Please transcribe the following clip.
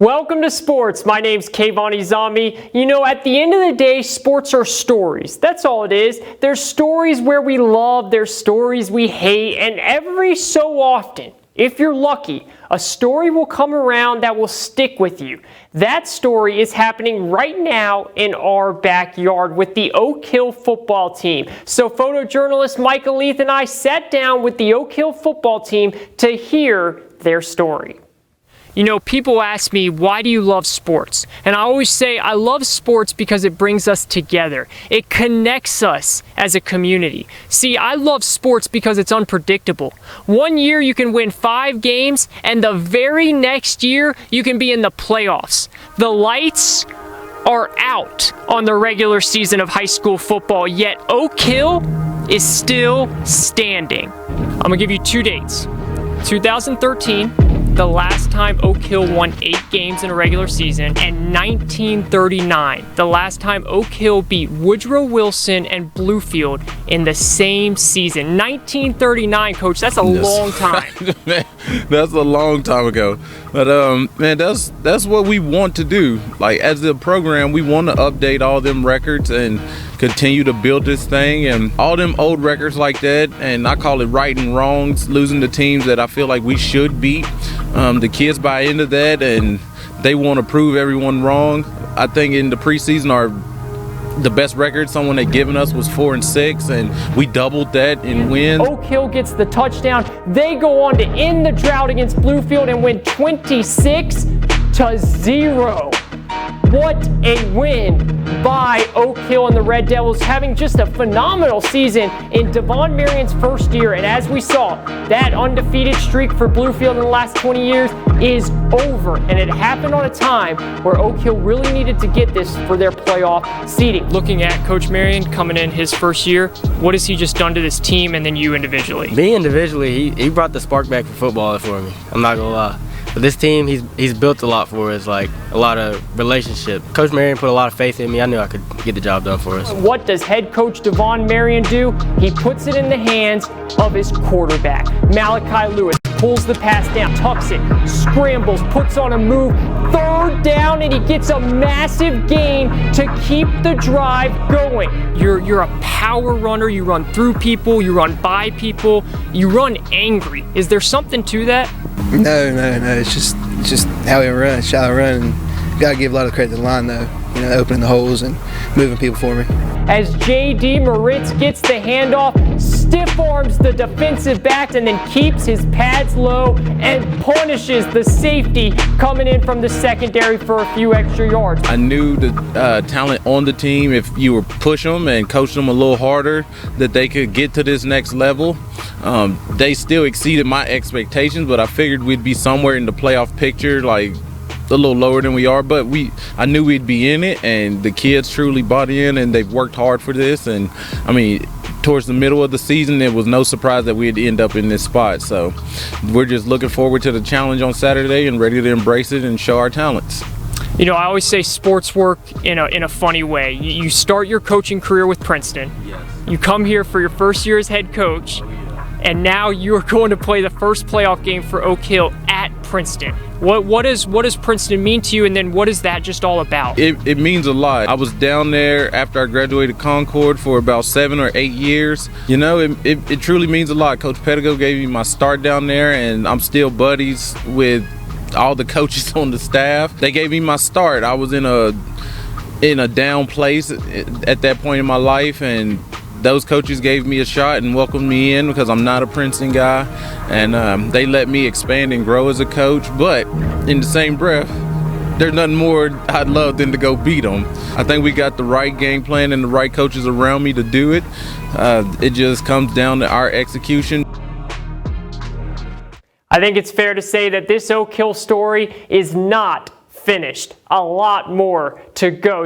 Welcome to sports. My name's Kayvon Izami. You know, at the end of the day, sports are stories. That's all it is. There's stories where we love, there's stories we hate, and every so often, if you're lucky, a story will come around that will stick with you. That story is happening right now in our backyard with the Oak Hill football team. So photojournalist Michael Leith and I sat down with the Oak Hill football team to hear their story. You know, people ask me, why do you love sports? And I always say, I love sports because it brings us together. It connects us as a community. See, I love sports because it's unpredictable. One year you can win 5 games, and the very next year you can be in the playoffs. The lights are out on the regular season of high school football, yet Oak Hill is still standing. I'm gonna give you 2 dates. 2013, the last time Oak Hill won 8 games in a regular season, and 1939, the last time Oak Hill beat Woodrow Wilson and Bluefield in the same season. 1939, Coach, that's a long time. Man, that's a long time ago. But man, that's what we want to do. Like, as a program, we want to update all them records and continue to build this thing, and all them old records like that, and I call it right and wrongs, losing to teams that I feel like we should beat. The kids buy into that, and they want to prove everyone wrong. I think in the preseason, the best record someone had given us was 4-6, and we doubled that in wins. Oak Hill gets the touchdown. They go on to end the drought against Bluefield and win 26-0. What a win by Oak Hill and the Red Devils, having just a phenomenal season in Devon Maran's first year. And as we saw, that undefeated streak for Bluefield in the last 20 years is over. And it happened on a time where Oak Hill really needed to get this for their playoff seeding. Looking at Coach Marion coming in his first year, what has he just done to this team and then you individually? Me individually, he brought the spark back for football for me. I'm not gonna lie. But this team, he's built a lot for us, like a lot of relationship. Coach Marion put a lot of faith in me. I knew I could get the job done for us. What does head coach Devon Maran do? He puts it in the hands of his quarterback. Malachi Lewis pulls the pass down, tucks it, scrambles, puts on a move, 3rd down, and he gets a massive gain to keep the drive going. You're a power runner. You run through people, you run by people, you run angry. Is there something to that? No. It's just how we run, shallow run, and gotta give a lot of credit to the line though. You know, opening the holes and moving people for me. As J.D. Meritz gets the handoff, stiff arms the defensive back, and then keeps his pads low and punishes the safety coming in from the secondary for a few extra yards. I knew the talent on the team, if you were push them and coach them a little harder, that they could get to this next level. They still exceeded my expectations, but I figured we'd be somewhere in the playoff picture, like a little lower than we are, but I knew we'd be in it, and the kids truly bought in, and they've worked hard for this. And I mean, towards the middle of the season, it was no surprise that we'd end up in this spot. So we're just looking forward to the challenge on Saturday and ready to embrace it and show our talents. You know, I always say sports work in a funny way. You start your coaching career with Princeton. Yes. You come here for your first year as head coach, and now you're going to play the first playoff game for Oak Hill at Princeton. What does Princeton mean to you, and then what is that just all about? It means a lot. I was down there after I graduated Concord for about 7 or 8 years. You know, it truly means a lot. Coach Pedigo gave me my start down there, and I'm still buddies with all the coaches on the staff. They gave me my start. I was in a down place at that point in my life, and those coaches gave me a shot and welcomed me in because I'm not a Princeton guy, and they let me expand and grow as a coach. But in the same breath, there's nothing more I'd love than to go beat them. I think we got the right game plan and the right coaches around me to do it. It just comes down to our execution. I think it's fair to say that this Oak Hill story is not finished. A lot more to go.